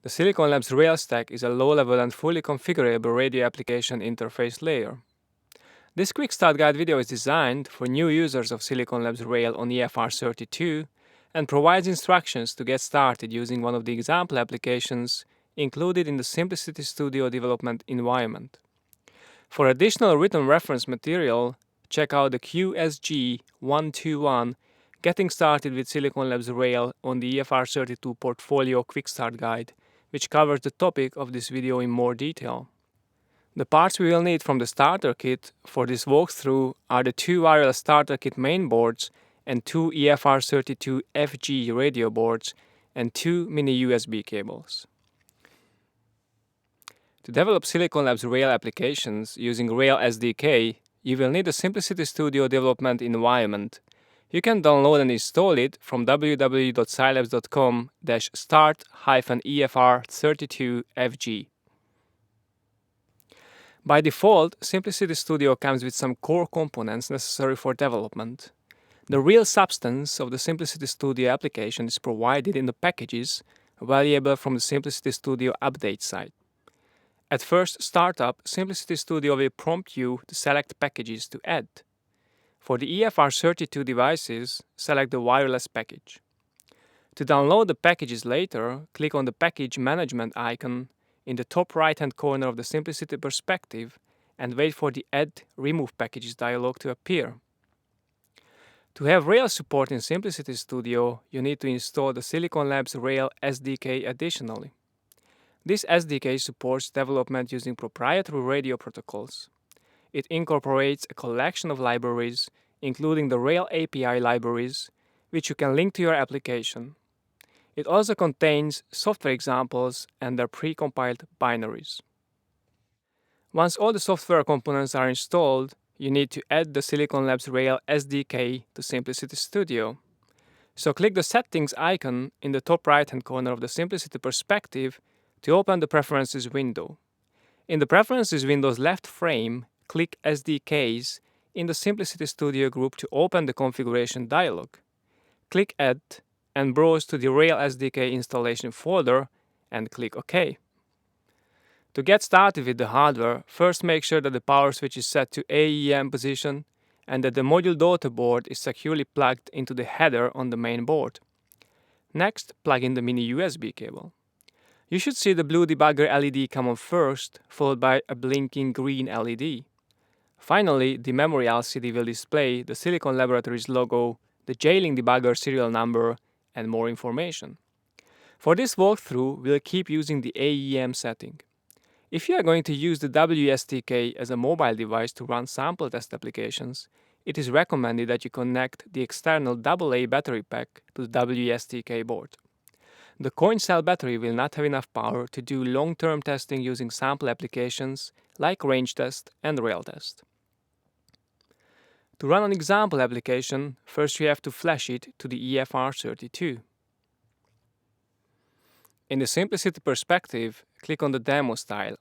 The Silicon Labs Rail stack is a low-level and fully configurable radio application interface layer. This quick start guide video is designed for new users of Silicon Labs Rail on EFR32 and provides instructions to get started using one of the example applications included in the Simplicity Studio development environment. For additional written reference material, check out the QSG 121 Getting Started with Silicon Labs Rail on the EFR32 Portfolio Quick Start Guide, which covers the topic of this video in more detail. The parts we will need from the starter kit for this walkthrough are the 2 wireless starter kit main boards and 2 EFR32FG radio boards and 2 mini USB cables. To develop Silicon Labs Rail applications using Rail SDK, you will need a Simplicity Studio development environment. You can download and install it from www.scilabs.com/start-EFR32FG. By default, Simplicity Studio comes with some core components necessary for development. The real substance of the Simplicity Studio application is provided in the packages available from the Simplicity Studio update site. At first startup, Simplicity Studio will prompt you to select packages to add. For the EFR32 devices, select the wireless package. To download the packages later, click on the Package Management icon in the top right-hand corner of the Simplicity perspective and wait for the Add Remove Packages dialog to appear. To have Rail support in Simplicity Studio, you need to install the Silicon Labs Rail SDK additionally. This SDK supports development using proprietary radio protocols. It incorporates a collection of libraries, including the Rail API libraries, which you can link to your application. It also contains software examples and their pre-compiled binaries. Once all the software components are installed, you need to add the Silicon Labs Rail SDK to Simplicity Studio. So click the Settings icon in the top right-hand corner of the Simplicity perspective to open the Preferences window. In the Preferences window's left frame, click SDKs in the Simplicity Studio group to open the configuration dialog. Click Add and browse to the Rail SDK installation folder and click OK. To get started with the hardware, first make sure that the power switch is set to AEM position and that the module daughter board is securely plugged into the header on the main board. Next, plug in the mini USB cable. You should see the blue debugger LED come on first, followed by a blinking green LED. Finally, the memory LCD will display the Silicon Laboratories logo, the J-Link debugger serial number, and more information. For this walkthrough, we'll keep using the AEM setting. If you are going to use the WSTK as a mobile device to run sample test applications, it is recommended that you connect the external AA battery pack to the WSTK board. The coin cell battery will not have enough power to do long-term testing using sample applications like range test and rail test. To run an example application, first you have to flash it to the EFR32. In the Simplicity perspective, click on the Demo style.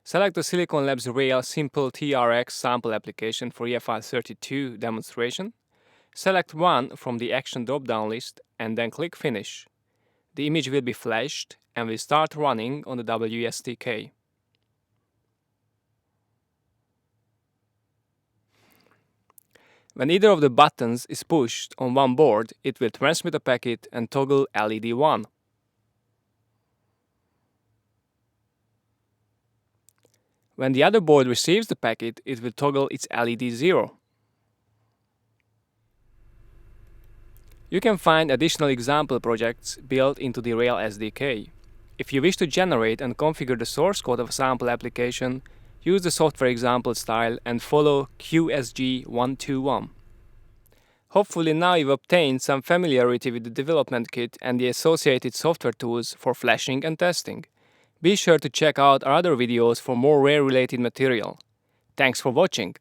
Select the Silicon Labs Rail Simple TRX sample application for EFR32 demonstration. Select one from the Action drop-down list and then click Finish. The image will be flashed and will start running on the WSTK. When either of the buttons is pushed on one board, it will transmit a packet and toggle LED 1. When the other board receives the packet, it will toggle its LED 0. You can find additional example projects built into the Rail SDK. If you wish to generate and configure the source code of a sample application, use the software example style and follow QSG 121. Hopefully now you've obtained some familiarity with the development kit and the associated software tools for flashing and testing. Be sure to check out our other videos for more Rail-related material. Thanks for watching!